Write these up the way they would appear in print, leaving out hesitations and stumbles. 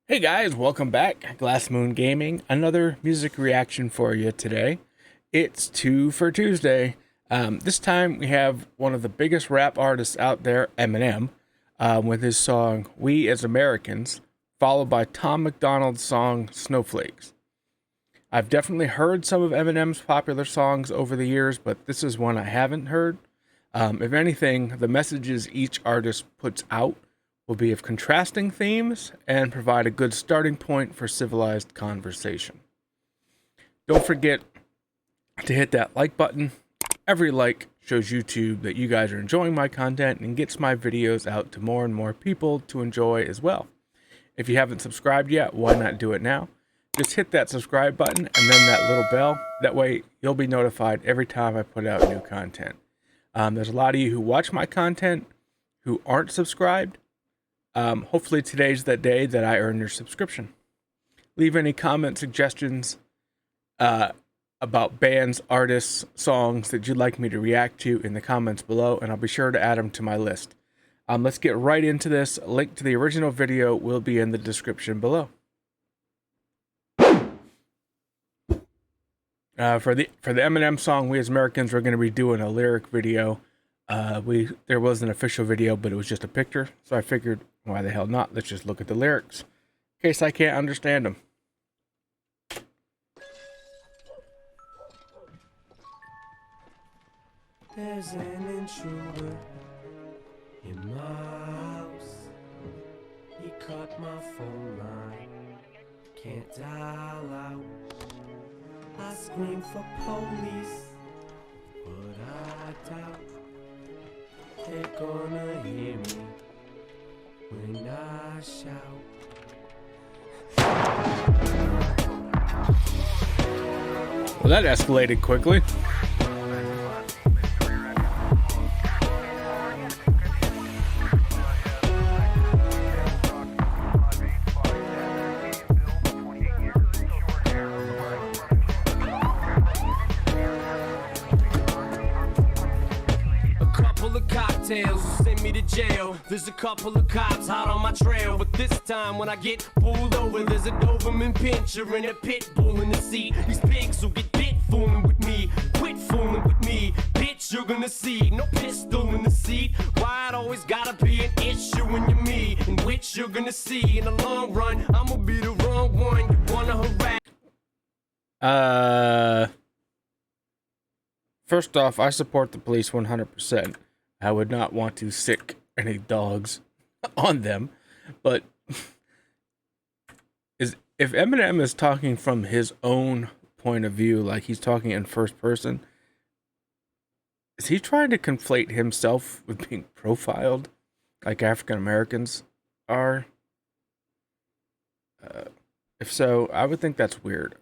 Hey guys, welcome back. Glass Moon Gaming. Another music reaction for you today. It's Two for Tuesday. This time we have one of the biggest rap artists out there, Eminem, with his song We as Americans, followed by Tom MacDonald's song Snowflakes. I've definitely heard some of Eminem's popular songs over the years, but this is one I haven't heard. If anything, the messages each artist puts out will be of contrasting themes and provide a good starting point for civilized conversation. Don't forget to hit that like button. Every like shows YouTube that you guys are enjoying my content and gets my videos out to more and more people to enjoy as well. If you haven't subscribed yet, why not do it now? Just hit that subscribe button and then that little bell. That way you'll be notified every time I put out new content. There's a lot of you who watch my content who aren't subscribed. Hopefully today's that day that I earn your subscription. Leave any comment suggestions about bands, artists, songs that you'd like me to react to in the comments below, and I'll be sure to add them to my list. Let's get right into this. A link to the original video will be in the description below. For the Eminem song We as Americans, we're going to be doing a lyric video. There was an official video, but it was just a picture, so I figured, why the hell not? Let's just look at the lyrics, in case I can't understand them. There's an intruder in my house. He cut my phone line, can't dial out. I scream for police, but I doubt they're gonna hear me when I shout. Well, that escalated quickly. Cocktails will send me to jail. There's a couple of cops hot on my trail, but this time when I get pulled over, there's a Doberman pinscher and a pit bull in the seat. These pigs will get bit fooling with me. Quit fooling with me, bitch, you're gonna see. No pistol in the seat. Why it always gotta be an issue when you're me, in which you're gonna see in the long run I'ma be the wrong one you wanna harass. First off, I support the police 100%. I would not want to sick any dogs on them, but if Eminem is talking from his own point of view, like he's talking in first person, is he trying to conflate himself with being profiled like African Americans are? If so, I would think that's weird.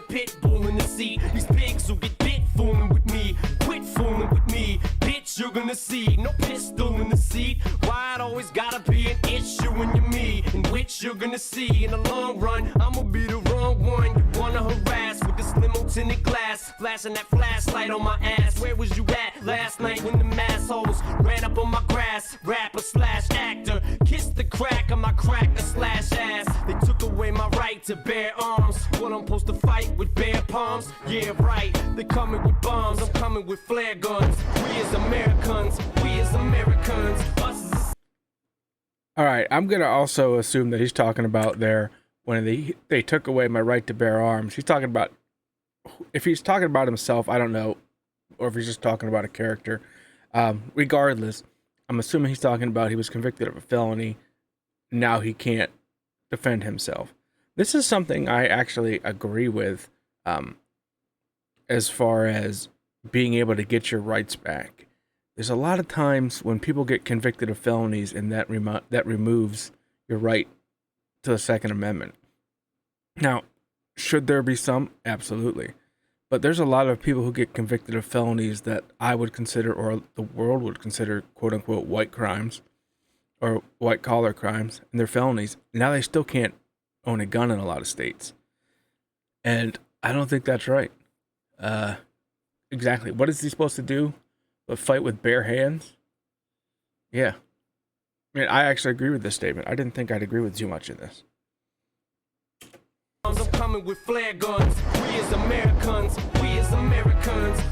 Pit bull in the seat. These pigs will get bit fooling with me. Quit fooling with me, bitch, you're gonna see. No pistol in the seat. Why it always gotta be an issue when you're me, in which you're gonna see in the long run I'ma be the wrong one you wanna harass with this limo tinted glass, flashing that flashlight on my ass. Where was you at last night when the mass holes ran up on my grass? Rapper slash actor, kiss the crack of my cracker slash ass. They took away my right to bear arms. What I'm supposed to fight with bare palms? Yeah, right. They coming with bombs, I'm coming with flare guns. We as Americans, us as... Alright, I'm gonna also assume that he's talking about there when they took away my right to bear arms. He's talking about, if he's talking about himself, I don't know, or if he's just talking about a character. Regardless, I'm assuming he's talking about he was convicted of a felony. Now he can't defend himself. This is something I actually agree with, as far as being able to get your rights back. There's a lot of times when people get convicted of felonies and that removes your right to the Second Amendment. Now, should there be some? Absolutely. But there's a lot of people who get convicted of felonies that I would consider, or the world would consider, quote unquote, white crimes or white collar crimes, and they're felonies. Now they still can't own a gun in a lot of states. And I don't think that's right. Exactly. What is he supposed to do? But fight with bare hands? Yeah. I mean, I actually agree with this statement. I didn't think I'd agree with too much in this. I'm coming with flare guns. We as Americans,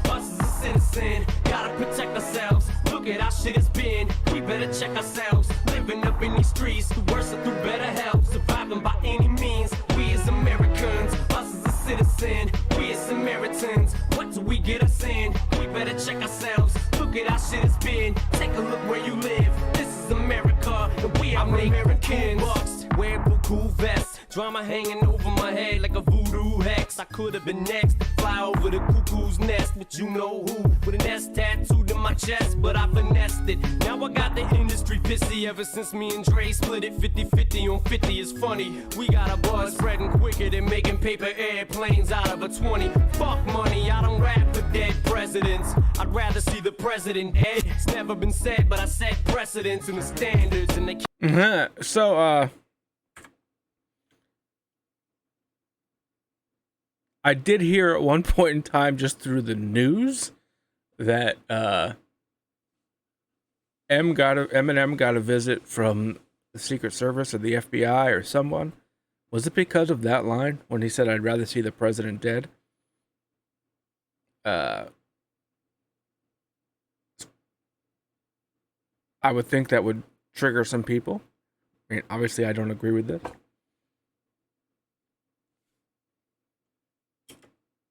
us as a citizen, gotta protect ourselves. Look at how shit has been. We better check ourselves. Living up in these streets, through worse or through better health. Surviving by any means. We as Americans, us as a citizen, we as Samaritans. What do we get us in? We better check ourselves. Look at how shit has been. Take a look where you live. This is America, and we are Americans. Wear cool vests, drama hanging over my head like a voodoo hex. I could have been next, fly over the cuckoo's nest, but you know who, with an S tattooed in my chest, but I finessed it. Now I got the industry pissy ever since me and Dre split it 50-50 on 50. It's funny, we got a buzz spreading quicker than making paper airplanes out of a 20. Fuck money, I don't rap for dead presidents. I'd rather see the president dead. It's never been said, but I set precedents and the standards, and they So, I did hear at one point in time, just through the news, that Eminem got a visit from the Secret Service or the FBI or someone. Was it because of that line when he said, "I'd rather see the president dead"? I would think that would trigger some people. I mean, obviously, I don't agree with this.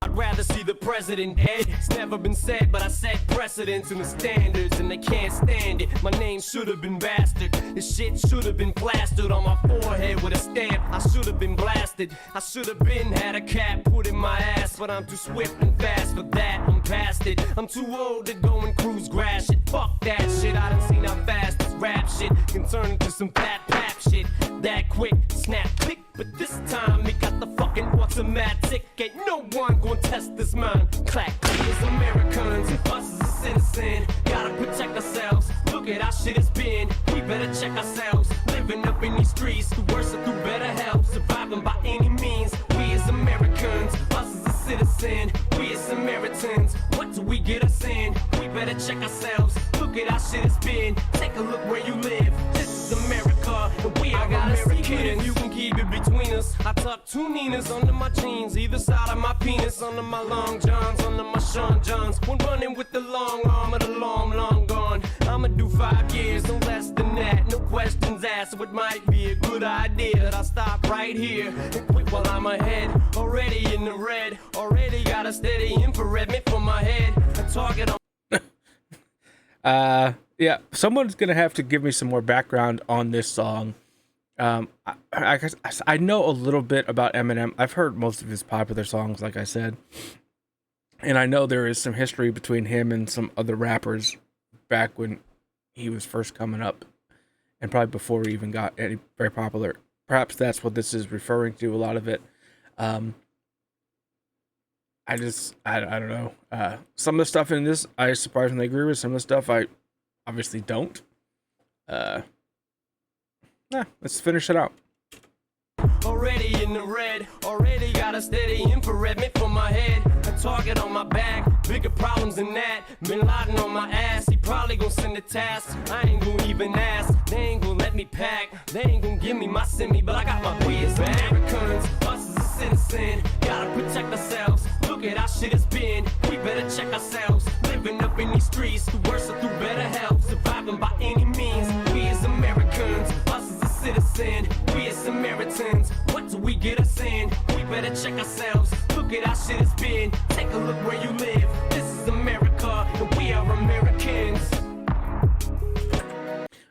I'd rather see the president dead. It's never been said, but I set precedents and the standards, and they can't stand it. My name should have been bastard. This shit should have been plastered on my forehead with a stamp. I should have been blasted. I should have been had a cap put in my ass, but I'm too swift and fast for that. I'm past it. I'm too old to go and cruise grass shit. Fuck that shit. I done seen how fast this rap shit can turn into some fat pap shit. That quick, snap, click. But this time it got the fucking automatic. Ain't no one gonna test this mind. Clack, we as Americans, us as a citizen, gotta protect ourselves. Look at how shit has been. We better check ourselves. Living up in these streets, through worse or through better health. Surviving by any means. We as Americans, us as a citizen, we as Samaritans. What do we get us in? We better check ourselves. Look at how shit has been. Take a look where you live. This is America, and we are Americans. You can keep it between us. I tuck two Ninas under my jeans, either side of my penis, under my long johns, under my Sean Johns. When running with the long arm of the long gone. I'ma do 5 years, no less than that. No questions asked, so it might be a good idea that I stop right here and quit while I'm ahead. Already in the red, already got a steady infrared meant for my head. A target on. Yeah, someone's gonna have to give me some more background on this song. I know a little bit about Eminem. I've heard most of his popular songs, like I said, and I know there is some history between him and some other rappers back when he was first coming up, and probably before he even got any very popular. Perhaps that's what this is referring to. A lot of it. I don't know. Some of the stuff in this I surprisingly agree with. Some of the stuff I obviously don't. Let's finish it out. Already in the red, already got a steady infrared meant for my head. A target on my back, bigger problems than that. Bin Laden on my ass, he probably gon' send a task. I ain't gon' even ask, they ain't gon' let me pack. They ain't gon' give me my semi, but I got my weird back. Americans, us as a citizen, gotta protect ourselves. Look at how shit has been, we better check ourselves. Living up in these streets, through worse or through better health. Surviving by any means, we as Americans, us as a citizen, we as Samaritans. What do we get us in? We better check ourselves. Look at how shit has been. Take a look where you live. This is America, and we are Americans.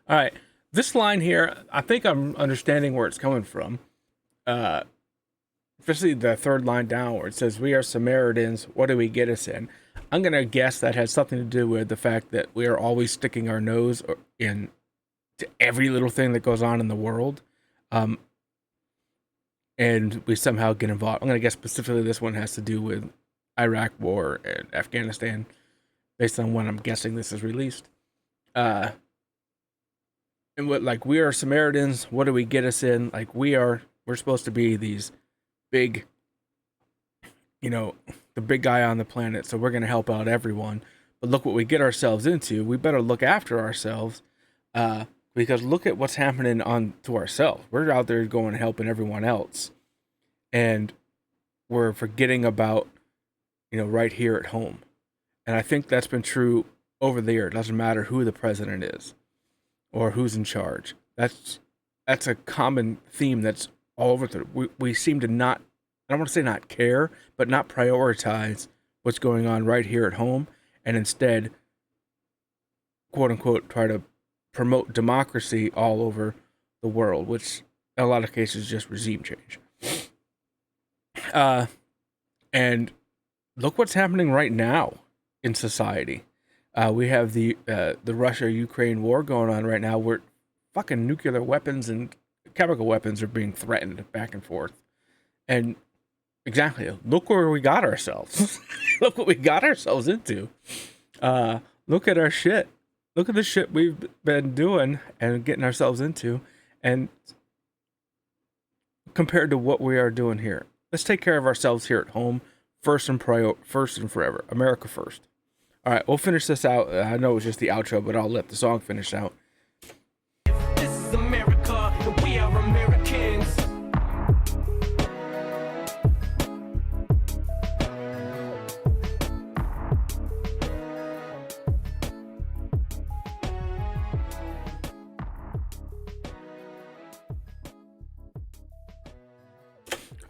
All right, this line here, I think I'm understanding where it's coming from. Especially the third line down where it says, "We are Samaritans. What do we get us in?" I'm gonna guess that has something to do with the fact that we are always sticking our nose in to every little thing that goes on in the world. And we somehow get involved. I'm going to guess specifically this one has to do with Iraq war and Afghanistan, based on when I'm guessing this is released. And what, like, we are Samaritans, what do we get us in? Like, we're supposed to be these big, the big guy on the planet, so we're going to help out everyone. But look what we get ourselves into. We better look after ourselves. Because look at what's happening on to ourselves. We're out there going and helping everyone else, and we're forgetting about, right here at home. And I think that's been true over the year. It doesn't matter who the president is or who's in charge. That's a common theme that's all over. We seem to not, I don't want to say not care, but not prioritize what's going on right here at home, and instead, quote unquote, try to promote democracy all over the world, which in a lot of cases is just regime change. And look what's happening right now in society. We have the Russia-Ukraine war going on right now, where fucking nuclear weapons and chemical weapons are being threatened back and forth. And exactly, look where we got ourselves. Look what we got ourselves into. Look at our shit. Look at the shit we've been doing and getting ourselves into, and compared to what we are doing here. Let's take care of ourselves here at home, first and forever. America first. All right, we'll finish this out. I know it was just the outro, but I'll let the song finish out. This is America, and we are Americans.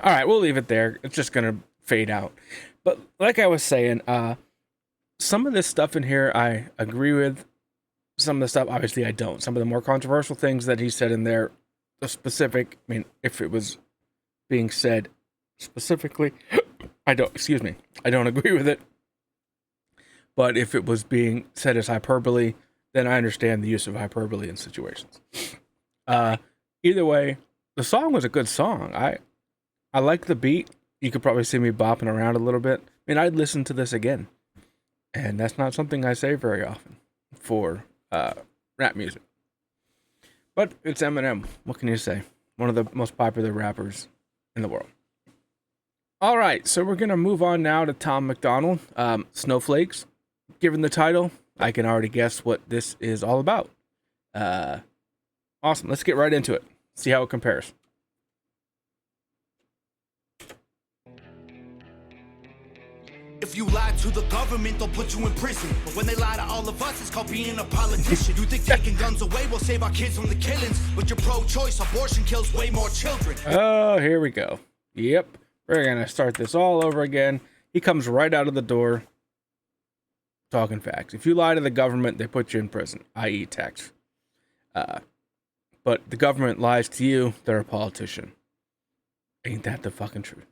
All right, we'll leave it there. It's just going to fade out. But like I was saying, some of this stuff in here I agree with. Some of the stuff, obviously, I don't. Some of the more controversial things that he said in there, the specific, if it was being said specifically, I don't agree with it. But if it was being said as hyperbole, then I understand the use of hyperbole in situations. Either way, the song was a good song. I like the beat. You could probably see me bopping around a little bit. I'd listen to this again. And that's not something I say very often for rap music. But it's Eminem. What can you say? One of the most popular rappers in the world. All right, so we're going to move on now to Tom MacDonald, Snowflakes. Given the title, I can already guess what this is all about. Awesome. Let's get right into it. See how it compares. If you lie to the government, they'll put you in prison. But when they lie to all of us, it's called being a politician. You think taking guns away will save our kids from the killings, but you're pro-choice. Abortion kills way more children. Oh, here we go. Yep. We're going to start this all over again. He comes right out of the door talking facts. If you lie to the government, they put you in prison, i.e. tax. But the government lies to you, they're a politician. Ain't that the fucking truth?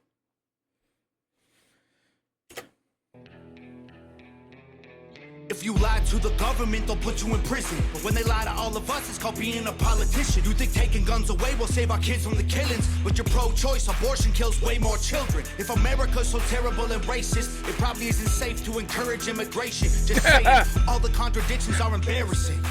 If you lie to the government, they'll put you in prison. But when they lie to all of us, it's called being a politician. You think taking guns away will save our kids from the killings, but you're pro-choice. Abortion kills way more children. If America's so terrible and racist, it probably isn't safe to encourage immigration. Just saying, all the contradictions are embarrassing.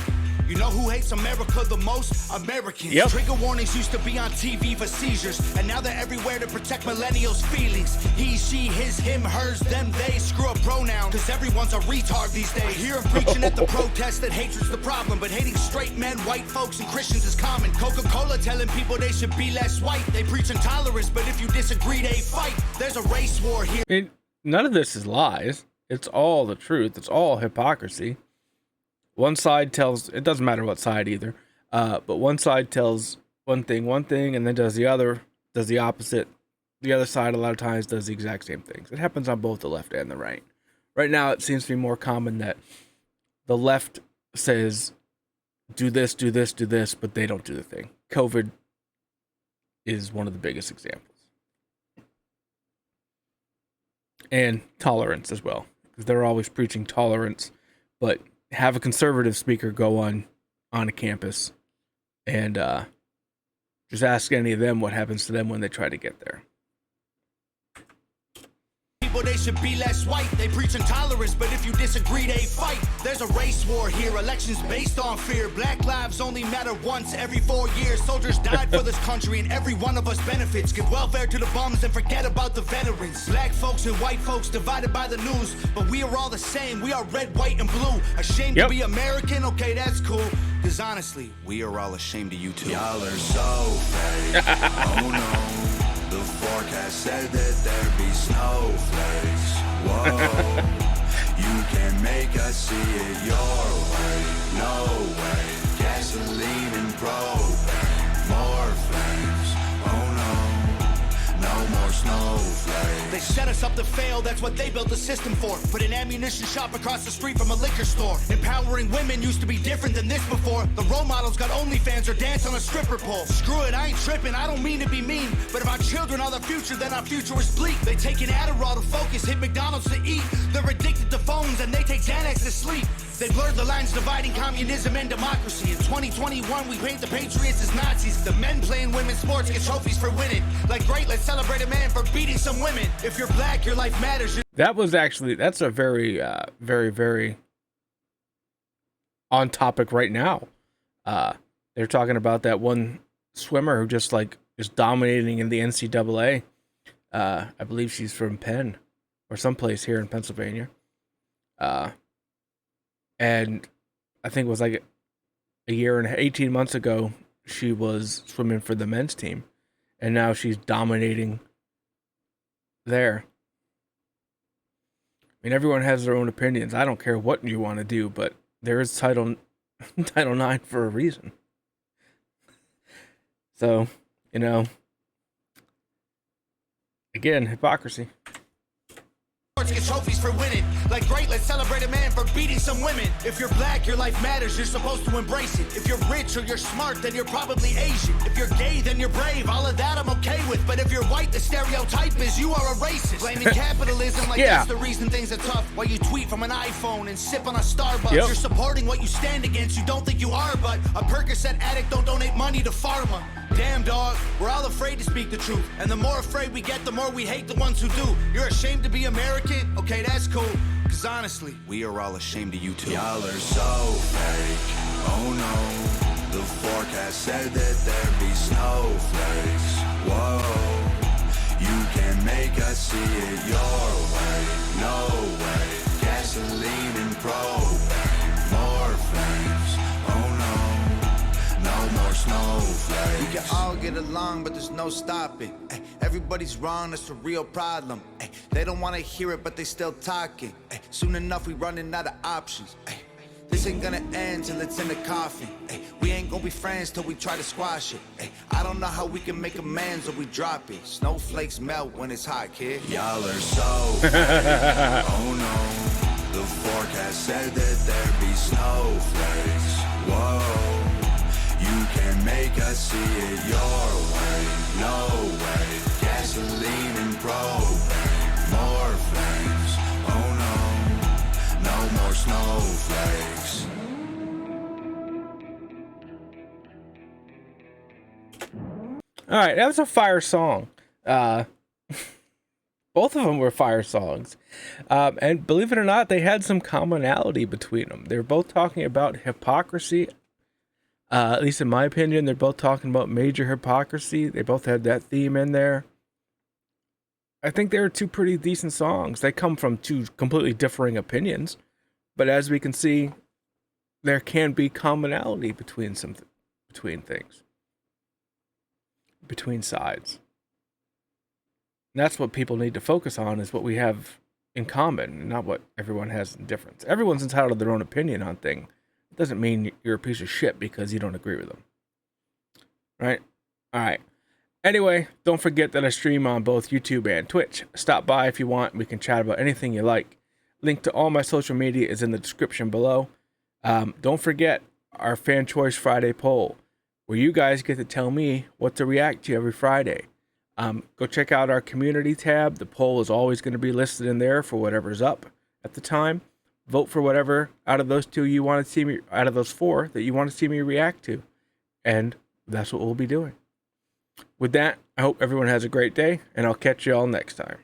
You know who hates America the most? Americans. Yep. Trigger warnings used to be on TV for seizures, and now they're everywhere to protect millennials' feelings. He, she, his, him, hers, them, they. Screw a pronoun, cause everyone's a retard these days. I hear him preaching at the protest that hatred's the problem, but hating straight men, white folks, and Christians is common. Coca-Cola telling people they should be less white. They preach intolerance, but if you disagree, they fight. There's a race war here. None of this is lies. It's all the truth. It's all hypocrisy. One side tells, it doesn't matter what side either, but one side tells one thing, and then does the opposite. The other side a lot of times does the exact same things. It happens on both the left and the right. Right now, it seems to be more common that the left says, do this, but they don't do the thing. COVID is one of the biggest examples. And tolerance as well, because they're always preaching tolerance, but have a conservative speaker go on a campus and just ask any of them what happens to them when they try to get there. people they should be less white. They preach intolerance, but if you disagree, they fight. There's a race war here, elections based on fear. Black lives only matter once every 4 years. Soldiers died for this country, and every one of us benefits. Give welfare to the bums and forget about the veterans. Black folks and white folks divided by the news, but we are all the same. We are red, white, and blue. Ashamed to be American? Okay, that's cool. Cause honestly, we are all ashamed of you too. Y'all are so fake. Oh no, the forecast said that there'd be snowflakes. Whoa, you can make us see it your way. No way, gasoline and propane, more flames. Oh no, no more snowflakes. They set us up to fail, that's what they built the system for. Put an ammunition shop across the street from a liquor store. Empowering women used to be different than this before. The role models got OnlyFans or dance on a stripper pole. Screw it, I ain't tripping, I don't mean to be mean. But if our children are the future, then our future is bleak. They take an Adderall to focus, hit McDonald's to eat. They're addicted to phones and they take Xanax to sleep. They blurred the lines dividing communism and democracy. In 2021, we paint the patriots as Nazis. The men playing women's sports get trophies for winning. Like, great, let's celebrate a man for beating some women. If you're black, your life matters. That was actually, that's a very, very on topic right now. They're talking about that one swimmer who just like is dominating in the NCAA. I believe she's from Penn or someplace here in Pennsylvania. And I think it was like a year and 18 months ago, she was swimming for the men's team. And now she's dominating there. I mean, everyone has their own opinions. I don't care what you want to do, but there is Title IX for a reason. So, you know, again, hypocrisy. Get trophies for winning. Like, great, let's celebrate a man for beating some women. If you're black, your life matters, you're supposed to embrace it. If you're rich or you're smart, then you're probably Asian. If you're gay, then you're brave, all of that I'm okay with. But if you're white, the stereotype is you are a racist. Blaming capitalism like that's the reason things are tough. While you tweet from an iPhone and sip on a Starbucks. You're supporting what you stand against, you don't think you are, but a Percocet addict don't donate money to pharma. Damn, dog, we're all afraid to speak the truth. And the more afraid we get, the more we hate the ones who do. You're ashamed to be American? Okay, that's cool. Cause honestly, we are all ashamed of you too. Y'all are so fake. Oh no, the forecast said that there'd be snowflakes. Whoa, you can make us see it your way. No way, gasoline and propane, more flames. Oh no, no more snowflakes. We can all get along, but there's no stopping. Ay, everybody's wrong, that's a real problem. Ay, they don't want to hear it, but they still talking. Ay, soon enough, we running out of options. Ay, this ain't gonna end till it's in the coffin. Ay, we ain't gonna be friends till we try to squash it. Ay, I don't know how we can make amends or we drop it. Snowflakes melt when it's hot, kid. Y'all are so oh no, the forecast said that there'd be snowflakes. Whoa, you can make us see it your way. No way, gasoline and propane, more flames. Oh no, no more snowflakes. All right, that was a fire song. Both of them were fire songs. And believe it or not, they had some commonality between them. They were both talking about hypocrisy. At least in my opinion, they're both talking about major hypocrisy. They both had that theme in there. I think they were two pretty decent songs. They come from two completely differing opinions. But as we can see, there can be commonality between things. Between sides. And that's what people need to focus on, is what we have in common, not what everyone has in difference. Everyone's entitled to their own opinion on things. It doesn't mean you're a piece of shit because you don't agree with them. Right? All right. Anyway, don't forget that I stream on both YouTube and Twitch. Stop by if you want. We can chat about anything you like. Link to all my social media is in the description below. Don't forget our Fan Choice Friday poll, where you guys get to tell me what to react to every Friday. Go check out our community tab. The poll is always going to be listed in there for whatever's up at the time. Vote for whatever out of those two you want to see me, out of those four that you want to see me react to. And that's what we'll be doing. With that, I hope everyone has a great day, and I'll catch you all next time.